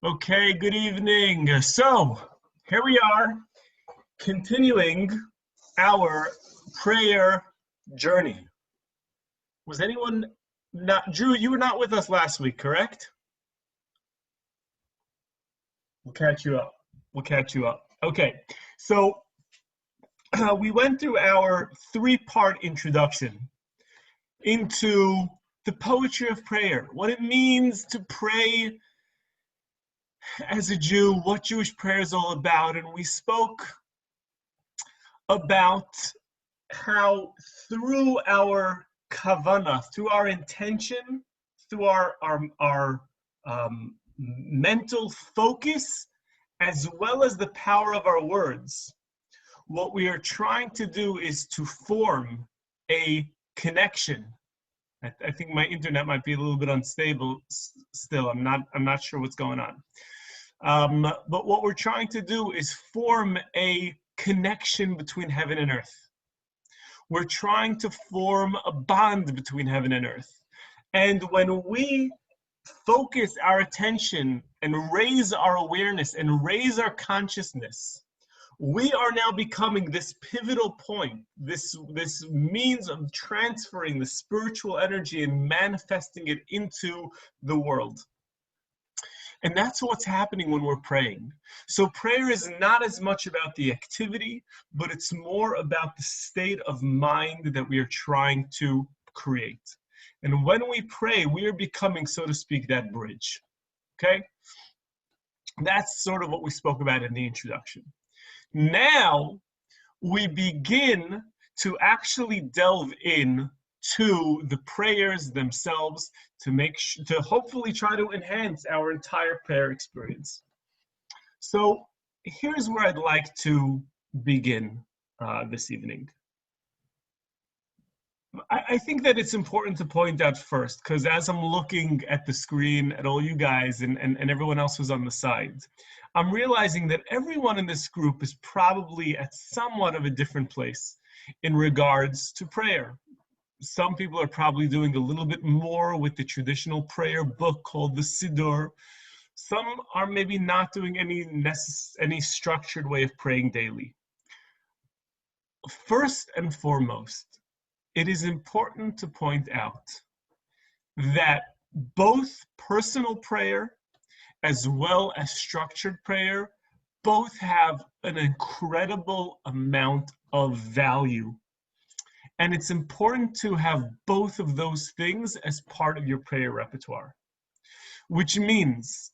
Okay, good evening. So, here we are, continuing our prayer journey. Was anyone not, Drew, you were not with us last week, correct? We'll catch you up. We'll catch you up. Okay, so we went through our three-part introduction into the poetry of prayer, what it means to pray as a Jew, what Jewish prayer is all about, and we spoke about how through our kavana, through our intention, through our mental focus, as well as the power of our words, what we are trying to do is to form a connection. I think my internet might be a little bit unstable still. I'm not sure what's going on. But what we're trying to do is form a connection between heaven and earth. We're trying to form a bond between heaven and earth. And when we focus our attention and raise our awareness and raise our consciousness, we are now becoming this pivotal point, this means of transferring the spiritual energy and manifesting it into the world. And that's what's happening when we're praying. So prayer is not as much about the activity, but it's more about the state of mind that we are trying to create. And when we pray, we are becoming, so to speak, that bridge. Okay? That's sort of what we spoke about in the introduction. Now, we begin to actually delve in to the prayers themselves to hopefully try to enhance our entire prayer experience. So here's where I'd like to begin this evening. I think that it's important to point out first, because as I'm looking at the screen at all you guys and everyone else who's on the side, I'm realizing that everyone in this group is probably at somewhat of a different place in regards to prayer. Some people are probably doing a little bit more with the traditional prayer book called the Siddur. Some are maybe not doing any structured way of praying daily. First and foremost, it is important to point out that both personal prayer as well as structured prayer both have an incredible amount of value. And it's important to have both of those things as part of your prayer repertoire. Which means,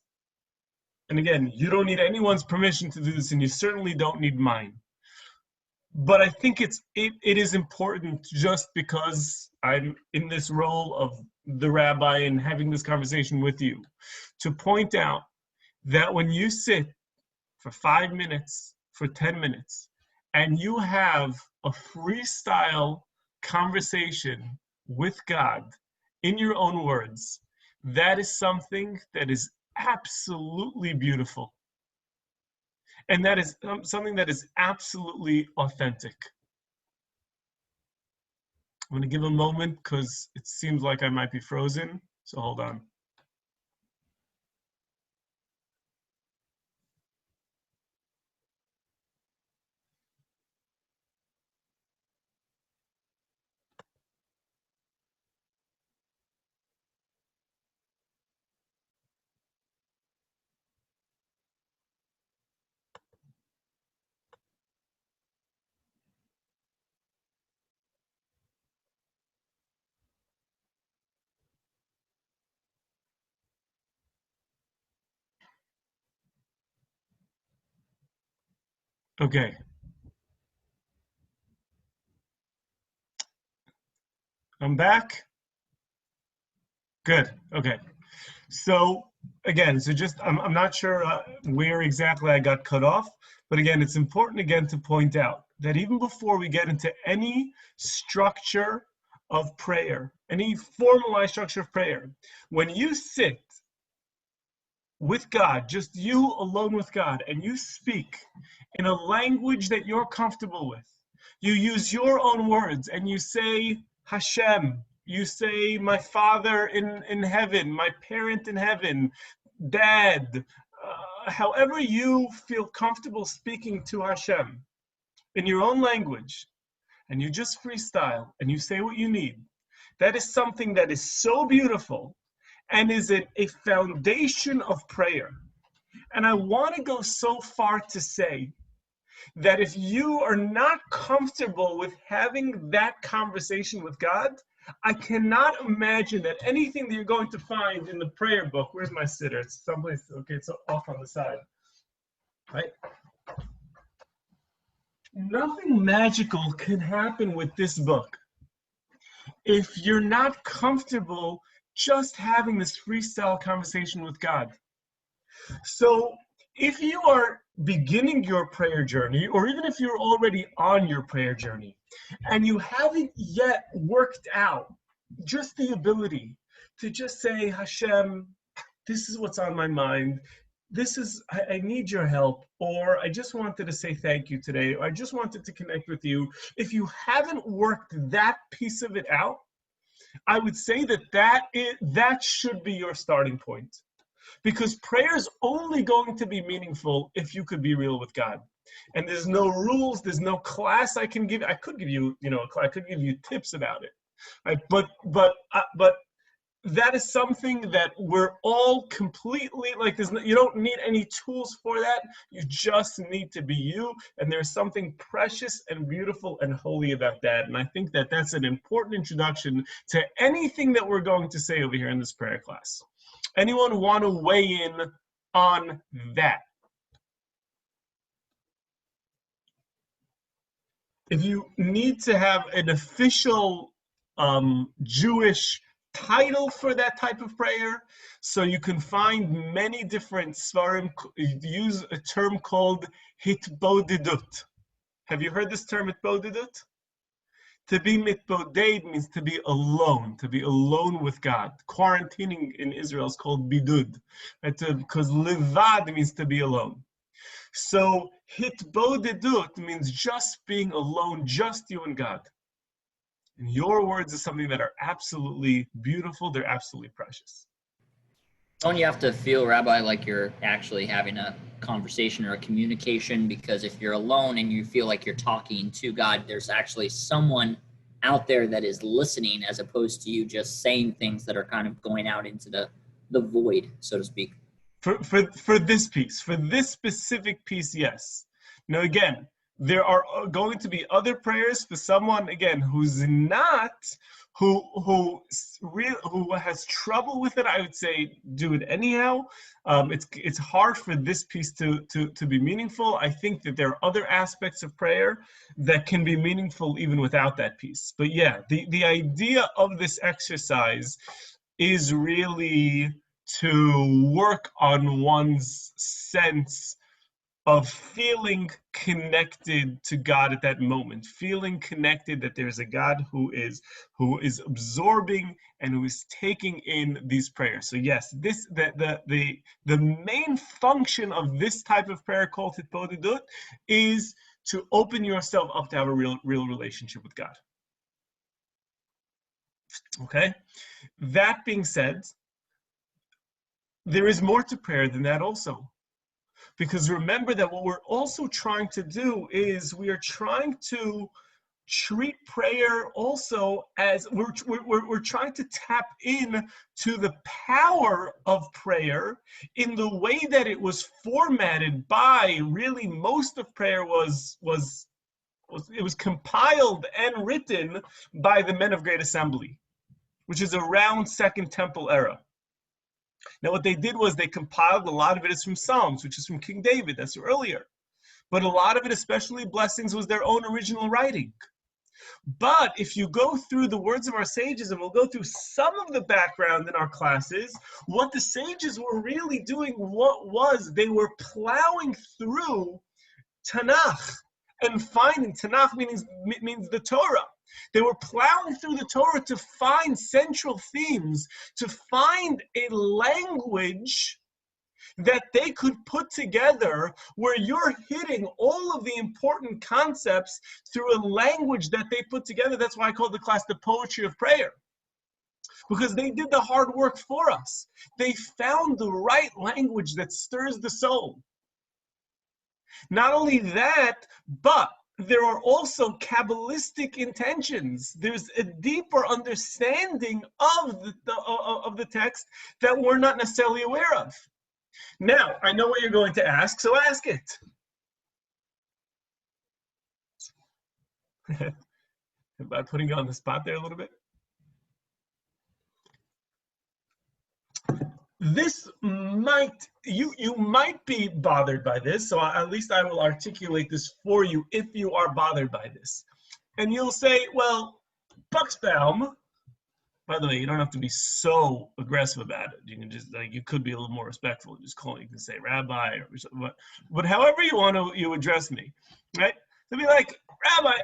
and again, you don't need anyone's permission to do this, and you certainly don't need mine. But I think it is important, just because I'm in this role of the rabbi and having this conversation with you, to point out that when you sit for 5 minutes, for 10 minutes, and you have a freestyle conversation with God in your own words, that is something that is absolutely beautiful. And that is something that is absolutely authentic. I'm going to give a moment because it seems like I might be frozen, so hold on. Okay. I'm back. Good. Okay. So again, I'm not sure where exactly I got cut off, but again, it's important again to point out that even before we get into any structure of prayer, any formalized structure of prayer, when you sit with God, just you alone with God, and you speak in a language that you're comfortable with, you use your own words and you say Hashem, you say my father in heaven, my parent in heaven, dad, however you feel comfortable speaking to Hashem in your own language, and you just freestyle and you say what you need, that is something that is so beautiful and is a foundation of prayer. And I want to go so far to say that if you are not comfortable with having that conversation with God, I cannot imagine that anything that you're going to find in the prayer book, where's my sitter? It's someplace, okay, it's off on the side, right? Nothing magical can happen with this book if you're not comfortable just having this freestyle conversation with God. So if you are beginning your prayer journey, or even if you're already on your prayer journey, and you haven't yet worked out just the ability to just say, Hashem, this is what's on my mind. I need your help, or I just wanted to say thank you today, or I just wanted to connect with you. If you haven't worked that piece of it out, I would say that should be your starting point. Because prayer is only going to be meaningful if you could be real with God. And there's no rules, there's no class I can give. I could give you, I could give you tips about it. Right? But that is something that we're all completely, you don't need any tools for that. You just need to be you. And there's something precious and beautiful and holy about that. And I think that that's an important introduction to anything that we're going to say over here in this prayer class. Anyone want to weigh in on that? If you need to have an official Jewish title for that type of prayer, so you can find many different svarim use a term called hitbodedut. Have you heard this term, hitbodedut? To be mitboded means to be alone with God. Quarantining in Israel is called bidud, right? Because levad means to be alone. So hitbodedut means just being alone, just you and God. And your words is something that are absolutely beautiful. They're absolutely precious. Don't you have to feel, Rabbi, like you're actually having a conversation or a communication? Because if you're alone and you feel like you're talking to God, there's actually someone out there that is listening, as opposed to you just saying things that are kind of going out into the void, so to speak. For this piece, for this specific piece, yes. Now, again, there are going to be other prayers for someone, again, who's not, who has trouble with it. I would say do it anyhow. It's hard for this piece to be meaningful. I think that there are other aspects of prayer that can be meaningful even without that piece. But yeah, the idea of this exercise is really to work on one's sense of feeling connected to God at that moment, feeling connected that there's a God who is absorbing and who is taking in these prayers. So yes, the main function of this type of prayer called hitbodedut is to open yourself up to have a real relationship with God. Okay? That being said, there is more to prayer than that also. Because remember that what we're also trying to do is we are trying to treat prayer also as we're trying to tap in to the power of prayer in the way that it was formatted by really most of prayer was compiled and written by the men of Great Assembly, which is around Second Temple era. Now, what they did was they compiled a lot of it is from Psalms, which is from King David, that's earlier. But a lot of it, especially blessings, was their own original writing. But if you go through the words of our sages, and we'll go through some of the background in our classes, what the sages were really doing, they were plowing through Tanakh and finding, Tanakh means the Torah. They were plowing through the Torah to find central themes, to find a language that they could put together where you're hitting all of the important concepts through a language that they put together. That's why I call the class the poetry of prayer. because they did the hard work for us. They found the right language that stirs the soul. Not only that, but there are also Kabbalistic intentions. There's a deeper understanding of the text that we're not necessarily aware of. Now, I know what you're going to ask, so ask it. By putting you on the spot there a little bit. This might, you might be bothered by this, so at least I will articulate this for you if you are bothered by this. And you'll say, well, Buxbaum, by the way, you don't have to be so aggressive about it. You can just, like, you could be a little more respectful. Just call it, you can say Rabbi, or something, but however you want to, you address me, right? To be like, Rabbi,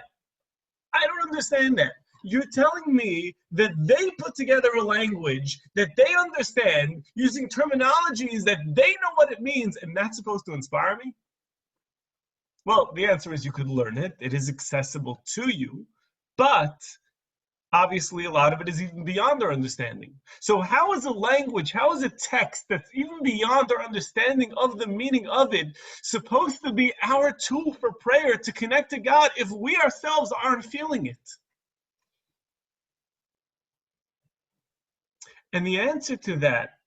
I don't understand that. You're telling me that they put together a language that they understand using terminologies that they know what it means, and that's supposed to inspire me? Well, the answer is you could learn it. It is accessible to you, but obviously a lot of it is even beyond our understanding. So how is a language, how is a text that's even beyond our understanding of the meaning of it supposed to be our tool for prayer to connect to God if we ourselves aren't feeling it? And the answer to that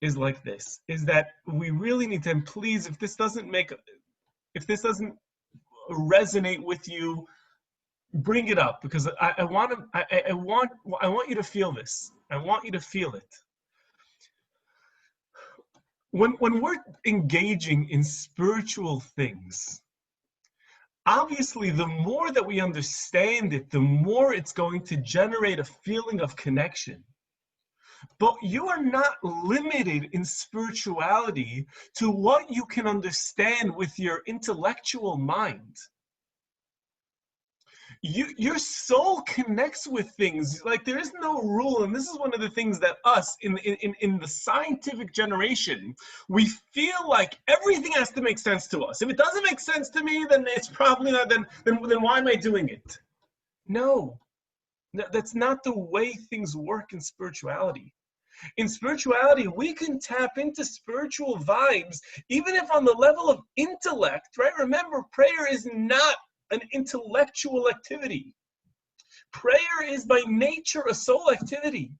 is like this, is that we really need to, and please, if this doesn't resonate with you, bring it up, because I want you to feel this. I want you to feel it. When we're engaging in spiritual things, obviously the more that we understand it, the more it's going to generate a feeling of connection. But you are not limited in spirituality to what you can understand with your intellectual mind. Your soul connects with things. Like, there is no rule, and this is one of the things that us in the scientific generation, we feel like everything has to make sense to us. If it doesn't make sense to me, then it's probably not, then why am I doing it? No, that's not the way things work in spirituality. In spirituality, we can tap into spiritual vibes, even if on the level of intellect, right? Remember, prayer is not an intellectual activity. Prayer is by nature a soul activity.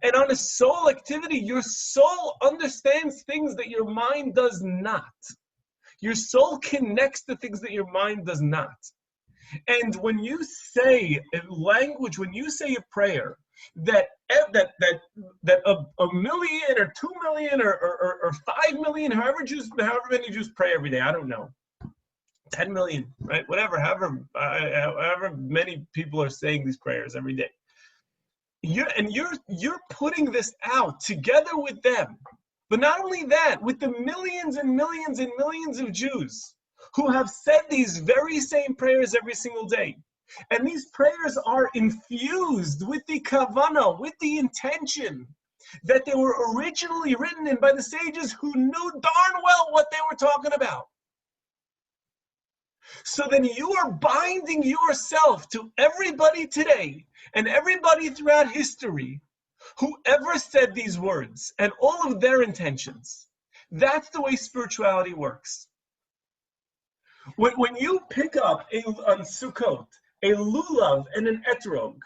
And on a soul activity, your soul understands things that your mind does not. Your soul connects to things that your mind does not. And when you say a language, when you say a prayer, that a million or 2 million or 5 million, however many Jews pray every day, I don't know, 10 million, right? Whatever, however many people are saying these prayers every day. You're putting this out together with them. But not only that, with the millions and millions and millions of Jews who have said these very same prayers every single day. And these prayers are infused with the kavanah, with the intention that they were originally written in by the sages who knew darn well what they were talking about. So then you are binding yourself to everybody today and everybody throughout history who ever said these words and all of their intentions. That's the way spirituality works. When you pick up on Sukkot, a lulav and an etrog,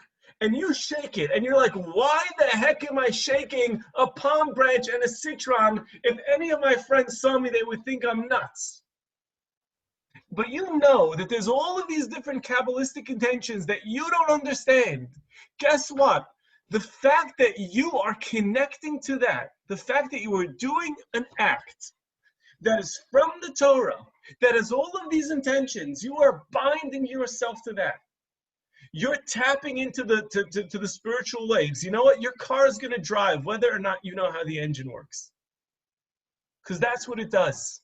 and you shake it, and you're like, why the heck am I shaking a palm branch and a citron? If any of my friends saw me, they would think I'm nuts. But you know that there's all of these different Kabbalistic intentions that you don't understand. Guess what? The fact that you are connecting to that, the fact that you are doing an act that is from the Torah, that has all of these intentions, you are binding yourself to that. You're tapping into the spiritual waves. You know what? Your car is going to drive whether or not you know how the engine works. Because that's what it does.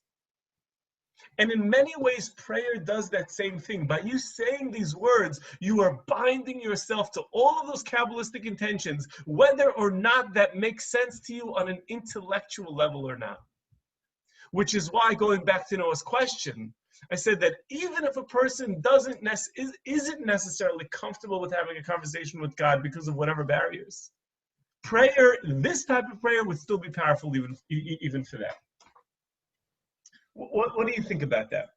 And in many ways, prayer does that same thing. By you saying these words, you are binding yourself to all of those Kabbalistic intentions, whether or not that makes sense to you on an intellectual level or not. Which is why, going back to Noah's question, I said that even if a person isn't necessarily comfortable with having a conversation with God because of whatever barriers, prayer, this type of prayer would still be powerful even for that. What do you think about that?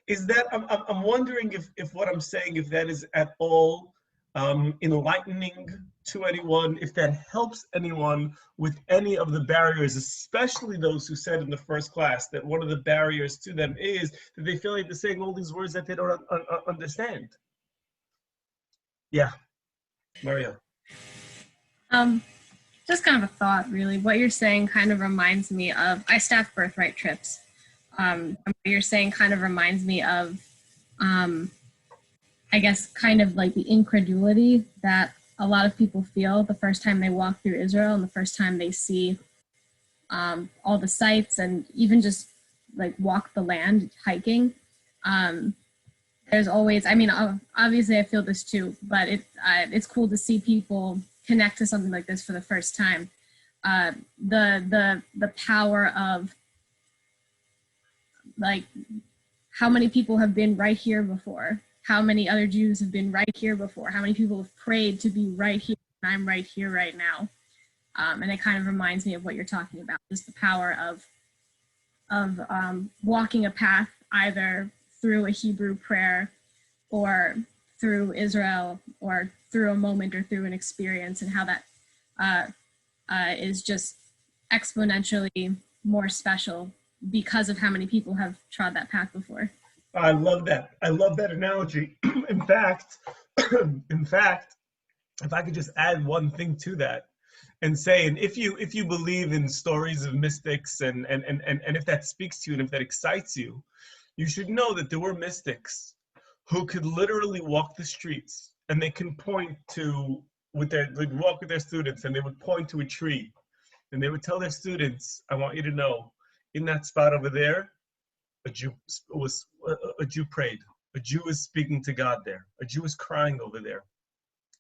Is that, I'm wondering if what I'm saying, if that is at all enlightening to anyone, if that helps anyone with any of the barriers, especially those who said in the first class that one of the barriers to them is that they feel like they're saying all these words that they don't understand. Yeah, Maria. Just kind of a thought, really. What you're saying kind of reminds me of, I staff birthright trips. What you're saying kind of reminds me of, I guess, kind of like the incredulity that a lot of people feel the first time they walk through Israel and the first time they see all the sights and even just like walk the land hiking. There's always, I mean, obviously I feel this too, but it's cool to see people connect to something like this for the first time. The power of, like, how many people have been right here before? How many other Jews have been right here before? How many people have prayed to be right here? And I'm right here right now. And it kind of reminds me of what you're talking about, just the power of walking a path either through a Hebrew prayer or through Israel or through a moment or through an experience, and how that is just exponentially more special because of how many people have trod that path before. I love that. I love that analogy. In fact, if I could just add one thing to that and say, and if you believe in stories of mystics and if that speaks to you and if that excites you, you should know that there were mystics who could literally walk the streets and they can point to, they'd walk with their students and they would point to a tree and they would tell their students, I want you to know, in that spot over there, a Jew prayed. A Jew was speaking to God there. A Jew was crying over there.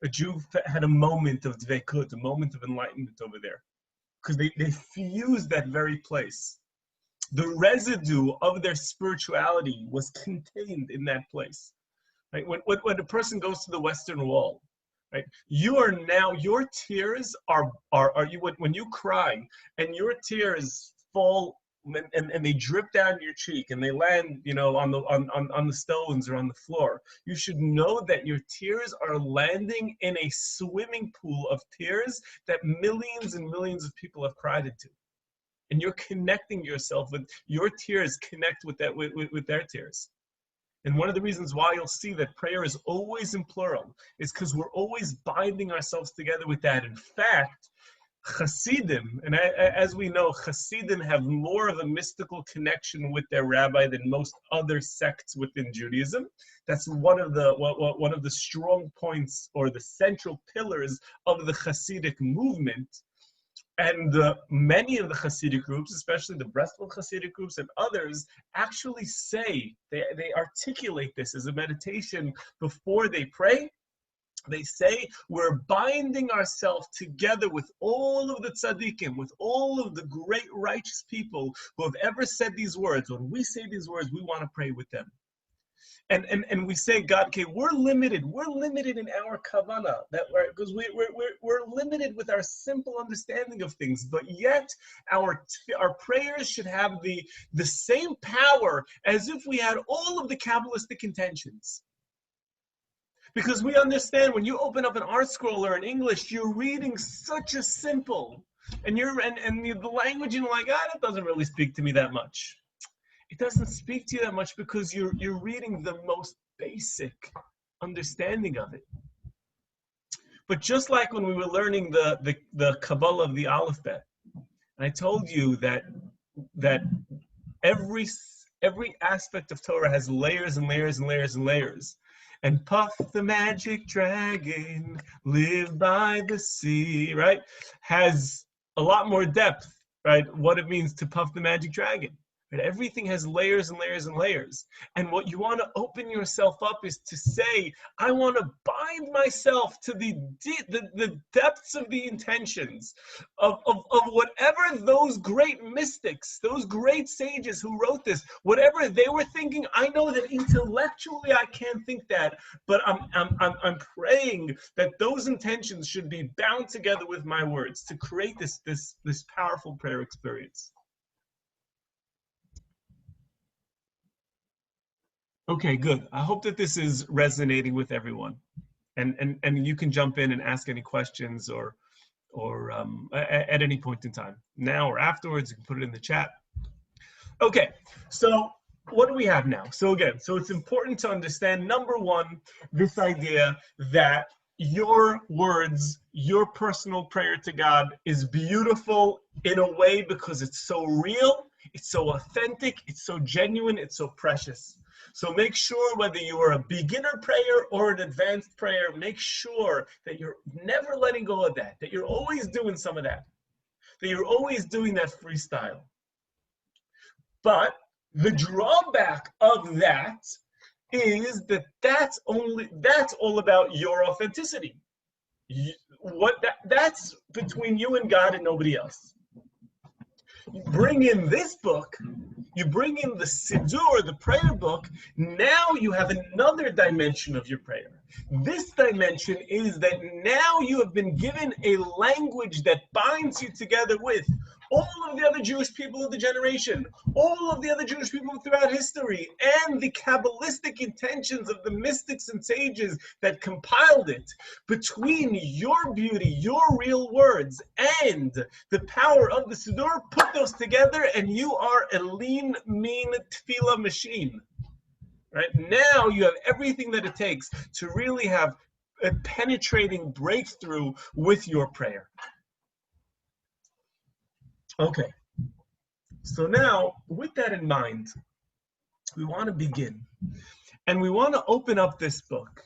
A Jew had a moment of dveikut, a moment of enlightenment over there. Because they fused that very place. The residue of their spirituality was contained in that place. Right? When a person goes to the Western Wall, right? You are now, your tears are you, when you cry and your tears fall and they drip down your cheek and they land, you know, on the stones or on the floor, you should know that your tears are landing in a swimming pool of tears that millions and millions of people have cried into. And you're connecting yourself with your tears, connect with that with their tears. And one of the reasons why you'll see that prayer is always in plural is because we're always binding ourselves together with that. In fact, Hasidim, and as we know, Hasidim have more of a mystical connection with their rabbi than most other sects within Judaism. That's one of the strong points or the central pillars of the Hasidic movement. And many of the Hasidic groups, especially the Breslov Hasidic groups and others, actually say, they articulate this as a meditation before they pray. They say we're binding ourselves together with all of the tzaddikim, with all of the great righteous people who have ever said these words. When we say these words, we want to pray with them. And we say, God, okay, we're limited in our kavanah, because we're limited with our simple understanding of things, but yet our prayers should have the same power as if we had all of the Kabbalistic intentions. Because we understand when you open up an art scroll or in English, you're reading such a simple, and the language, you're like, that doesn't really speak to me that much. It doesn't speak to you that much because you're reading the most basic understanding of it. But just like when we were learning the Kabbalah of the alphabet, and I told you that every aspect of Torah has layers and layers and layers and layers. And Puff the Magic Dragon, live by the sea, right? Has a lot more depth, right? What it means to Puff the Magic Dragon. Right? Everything has layers and layers and layers. And what you want to open yourself up is to say, I want to bind myself to the depths of the intentions of whatever those great mystics, those great sages who wrote this, whatever they were thinking. I know that intellectually I can't think that, but I'm praying that those intentions should be bound together with my words to create this powerful prayer experience. Okay, good. I hope that this is resonating with everyone, and you can jump in and ask any questions or at any point in time, now or afterwards. You can put it in the chat. Okay, so what do we have now? So again, so it's important to understand, number one, this idea that your words, your personal prayer to God is beautiful in a way because it's so real, it's so authentic, it's so genuine, it's so precious. So make sure, whether you are a beginner prayer or an advanced prayer, make sure that you're never letting go of that, that you're always doing some of that you're always doing that freestyle. But the drawback of that is that that's all about your authenticity. That's between you and God and nobody else. You bring in this book, you bring in the Siddur, the prayer book, now you have another dimension of your prayer. This dimension is that now you have been given a language that binds you together with all of the other Jewish people of the generation, all of the other Jewish people throughout history, and the Kabbalistic intentions of the mystics and sages that compiled it. Between your beauty, your real words, and the power of the Siddur, put those together and you are a lean, mean tefillah machine. Right? Now you have everything that it takes to really have a penetrating breakthrough with your prayer. Okay, so now with that in mind, we want to begin, and we want to open up this book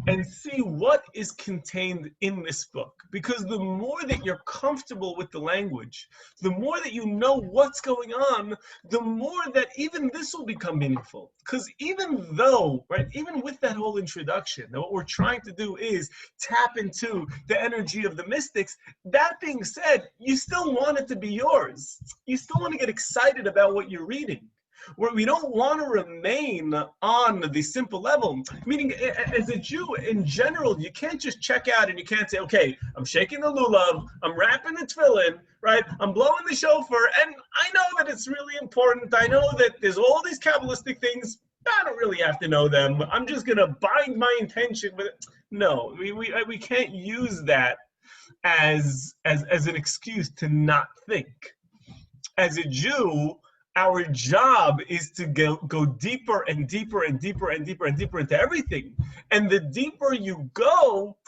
and see what is contained in this book. Because the more that you're comfortable with the language, the more that you know what's going on, the more that even this will become meaningful. Because even though, right, even with that whole introduction, what we're trying to do is tap into the energy of the mystics. That being said, you still want it to be yours. You still want to get excited about what you're reading. Where we don't want to remain on the simple level. Meaning, as a Jew in general, you can't just check out and you can't say, okay, I'm shaking the lulav, I'm wrapping the tefillin, right? I'm blowing the shofar, and I know that it's really important. I know that there's all these Kabbalistic things. I don't really have to know them. I'm just going to bind my intention with it. No, we can't use that as an excuse to not think. As a Jew, our job is to go deeper and deeper and deeper and deeper and deeper into everything. And the deeper you go,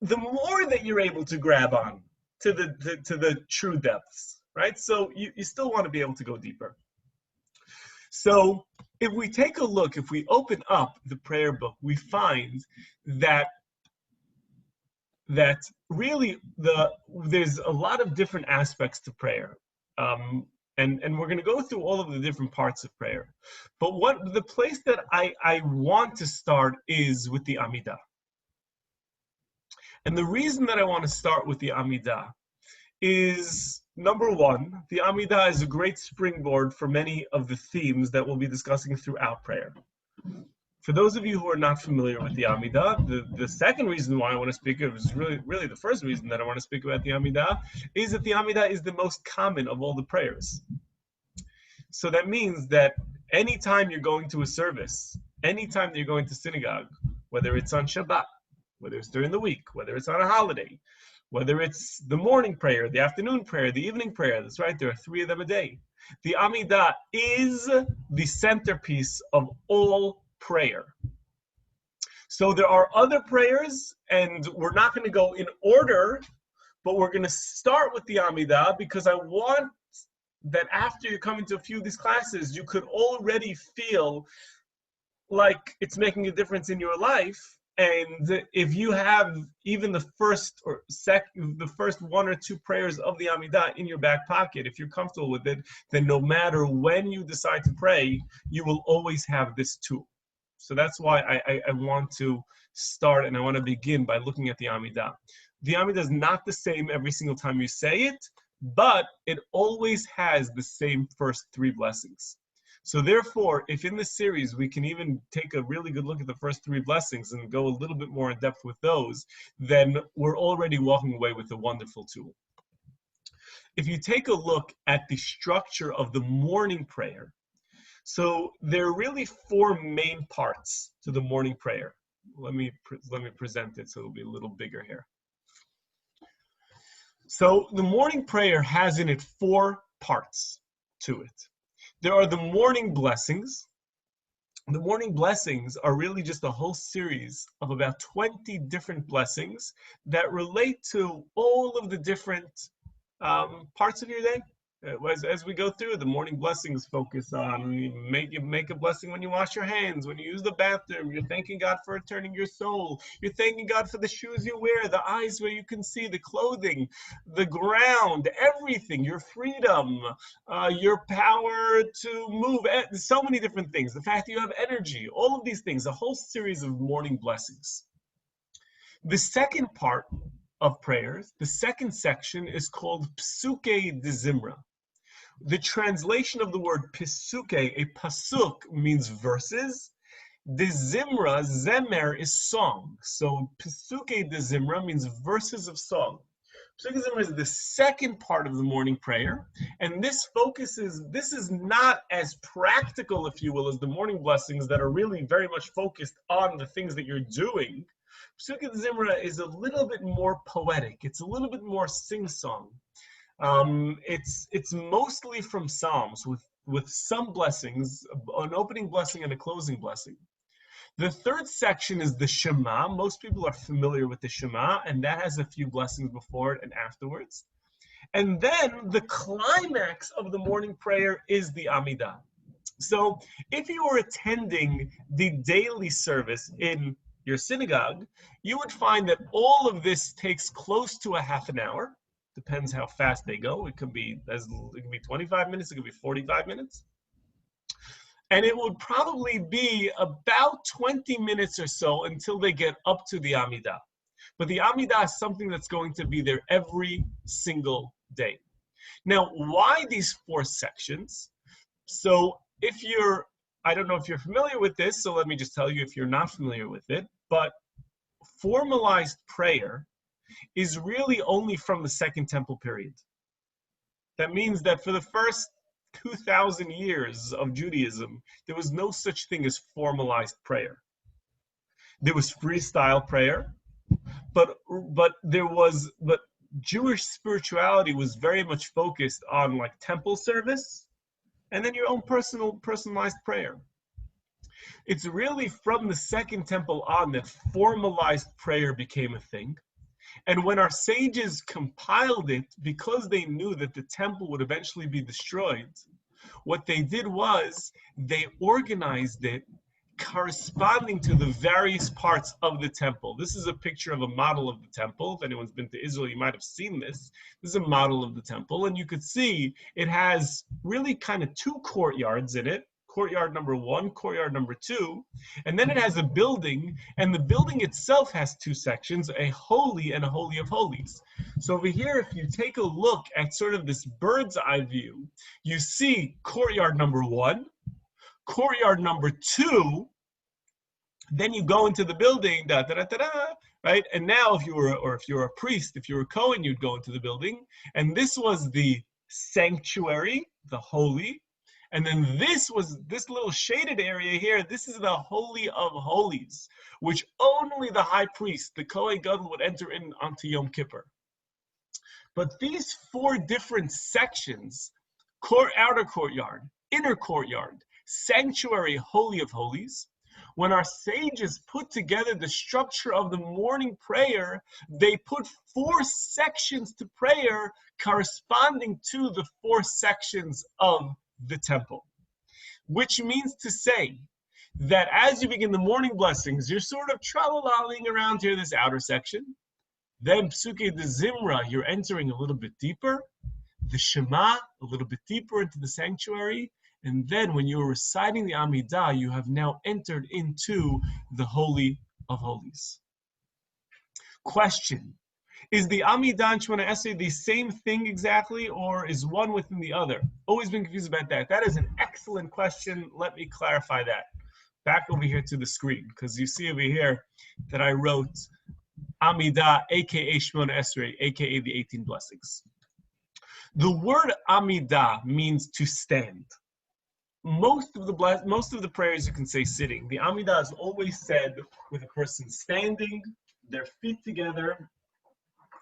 the more that you're able to grab on to the true depths, right? So you still want to be able to go deeper. So if we take a look, if we open up the prayer book, we find that really there's a lot of different aspects to prayer. And we're going to go through all of the different parts of prayer. But the place that I want to start is with the Amidah. And the reason that I want to start with the Amidah is, number one, the Amidah is a great springboard for many of the themes that we'll be discussing throughout prayer. For those of you who are not familiar with the Amidah, the second reason why I want to speak of is really the first reason that I want to speak about the Amidah is that the Amidah is the most common of all the prayers. So that means that anytime you're going to a service, anytime that you're going to synagogue, whether it's on Shabbat, whether it's during the week, whether it's on a holiday, whether it's the morning prayer, the afternoon prayer, the evening prayer, that's right, there are 3 of them a day. The Amidah is the centerpiece of all prayer. So there are other prayers, and we're not going to go in order, but we're going to start with the Amidah because I want that after you're coming to a few of these classes, you could already feel like it's making a difference in your life, And if you have even the first one or two prayers of the Amidah in your back pocket, if you're comfortable with it, then no matter when you decide to pray, you will always have this tool. So that's why I want to start and I want to begin by looking at the Amidah. The Amidah is not the same every single time you say it, but it always has the same first three blessings. So therefore, if in this series we can even take a really good look at the first three blessings and go a little bit more in depth with those, then we're already walking away with a wonderful tool. If you take a look at the structure of the morning prayer, so there are really four main parts to the morning prayer. Let me present it so it'll be a little bigger here. So the morning prayer has in it four parts to it. There are the morning blessings. The morning blessings are really just a whole series of about 20 different blessings that relate to all of the different parts of your day. As we go through, the morning blessings focus on make a blessing when you wash your hands, when you use the bathroom. You're thanking God for returning your soul. You're thanking God for the shoes you wear, the eyes where you can see, the clothing, the ground, everything, your freedom, your power to move, so many different things. The fact that you have energy, all of these things, a whole series of morning blessings. The second part of prayers, the second section is called Psuke de Zimra. The translation of the word pisuke, a pasuk, means verses. De Zimra, zemer, is song. So pisuke de Zimra means verses of song. Pisuke de Zimra is the second part of the morning prayer. And this is not as practical, if you will, as the morning blessings that are really very much focused on the things that you're doing. Pisuke de Zimra is a little bit more poetic. It's a little bit more sing-song. It's mostly from Psalms with some blessings, an opening blessing and a closing blessing. The third section is the Shema. Most people are familiar with the Shema, and that has a few blessings before it and afterwards. And then the climax of the morning prayer is the Amidah. So if you were attending the daily service in your synagogue, you would find that all of this takes close to a half an hour. Depends how fast they go. It could be 25 minutes, it could be 45 minutes. And it would probably be about 20 minutes or so until they get up to the Amidah. But the Amidah is something that's going to be there every single day. Now, why these four sections? So I don't know if you're familiar with this, so let me just tell you if you're not familiar with it, but formalized prayer is really only from the Second Temple period. That means that for the first 2,000 years of Judaism, there was no such thing as formalized prayer. There was freestyle prayer, but Jewish spirituality was very much focused on like temple service and then your own personalized prayer. It's really from the Second Temple on that formalized prayer became a thing. And when our sages compiled it, because they knew that the temple would eventually be destroyed, what they did was they organized it corresponding to the various parts of the temple. This is a picture of a model of the temple. If anyone's been to Israel, you might have seen this. This is a model of the temple, and you could see it has really kind of two courtyards in it. Courtyard number one, courtyard number two, and then it has a building, and the building itself has two sections, a holy and a holy of holies. So over here, if you take a look at sort of this bird's eye view, you see courtyard number one, courtyard number two, then you go into the building, right? And now if you were a priest, if you were a Kohen, you'd go into the building, and this was the sanctuary, the holy. And then this little shaded area here, this is the Holy of Holies, which only the high priest, the Kohen Gadol, would enter in onto Yom Kippur. But these four different sections, outer courtyard, inner courtyard, sanctuary, Holy of Holies, when our sages put together the structure of the morning prayer, they put four sections to prayer corresponding to the four sections of the temple, which means to say that as you begin the morning blessings, you're sort of tra-la-la-ling around here, this outer section. Then Psuke de Zimra, you're entering a little bit deeper. The Shema, a little bit deeper into the sanctuary. And then when you're reciting the Amidah, you have now entered into the Holy of Holies. Question. Is the Amidah and Shemona Esrei the same thing exactly, or is one within the other? Always been confused about that. That is an excellent question. Let me clarify that. Back over here to the screen, because you see over here that I wrote Amidah, aka Shemona Esrei, aka the 18 blessings. The word Amidah means to stand. Most of the prayers you can say sitting. The Amidah is always said with a person standing, their feet together.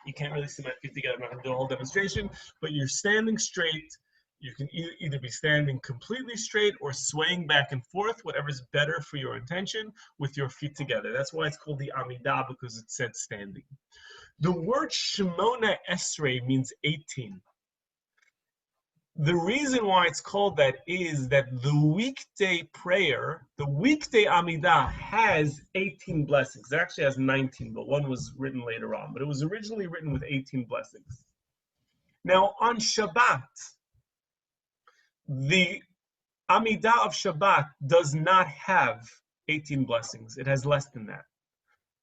You can't really see my feet together. I'm not going to do a whole demonstration, but you're standing straight. You can either be standing completely straight or swaying back and forth, whatever's better for your intention, with your feet together. That's why it's called the Amidah, because it said standing. The word Shemona Esrei means 18. The reason why it's called that is that the weekday prayer, the weekday Amidah, has 18 blessings. It actually has 19, but one was written later on. But it was originally written with 18 blessings. Now, on Shabbat, the Amidah of Shabbat does not have 18 blessings. It has less than that.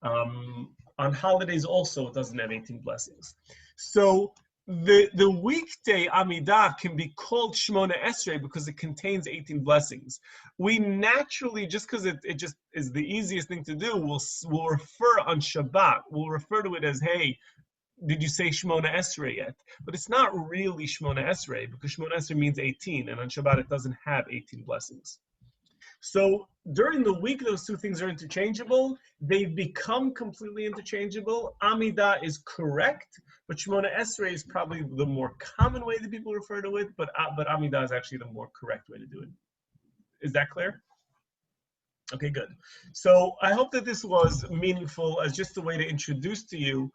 On holidays also, it doesn't have 18 blessings. So the weekday Amidah can be called Shemona Esrei because it contains 18 blessings. We naturally, just because it just is the easiest thing to do, we'll refer on Shabbat. We'll refer to it as, hey, did you say Shemona Esrei yet? But it's not really Shemona Esrei because Shemona Esrei means 18, and on Shabbat it doesn't have 18 blessings. So during the week, those two things are interchangeable. They've become completely interchangeable. Amidah is correct, but Shemona Esrei is probably the more common way that people refer to it, but Amidah is actually the more correct way to do it. Is that clear? Okay, good. So I hope that this was meaningful as just a way to introduce to you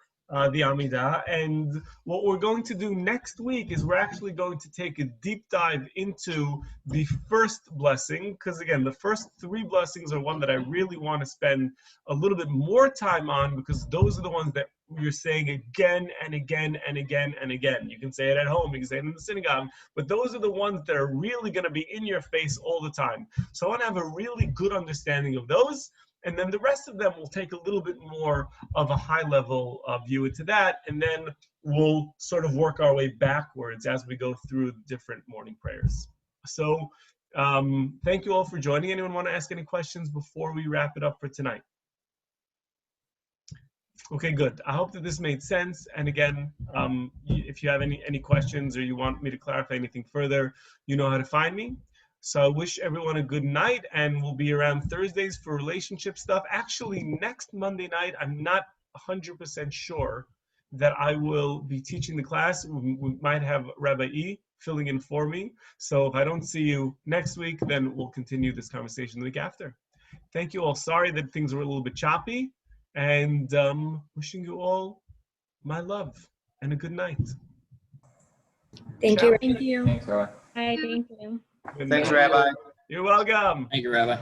the Amidah. And what we're going to do next week is we're actually going to take a deep dive into the first blessing, because again, the first three blessings are one that I really want to spend a little bit more time on, because those are the ones that you're saying again and again and again and again. You can say it at home, you can say it in the synagogue, but those are the ones that are really going to be in your face all the time. So I want to have a really good understanding of those. And then the rest of them will take a little bit more of a high-level view into that, and then we'll sort of work our way backwards as we go through different morning prayers. So thank you all for joining. Anyone want to ask any questions before we wrap it up for tonight? Okay, good. I hope that this made sense. And again, if you have any questions or you want me to clarify anything further, you know how to find me. So I wish everyone a good night, and we'll be around Thursdays for relationship stuff. Actually, next Monday night, I'm not 100% sure that I will be teaching the class. We might have Rabbi E filling in for me. So if I don't see you next week, then we'll continue this conversation the week after. Thank you all. Sorry that things were a little bit choppy, and wishing you all my love and a good night. Thank Ciao. you. Thank you. Thanks, Rabbi. Bye. Thank you. Good Thanks, night. Rabbi. You're welcome. Thank you, Rabbi.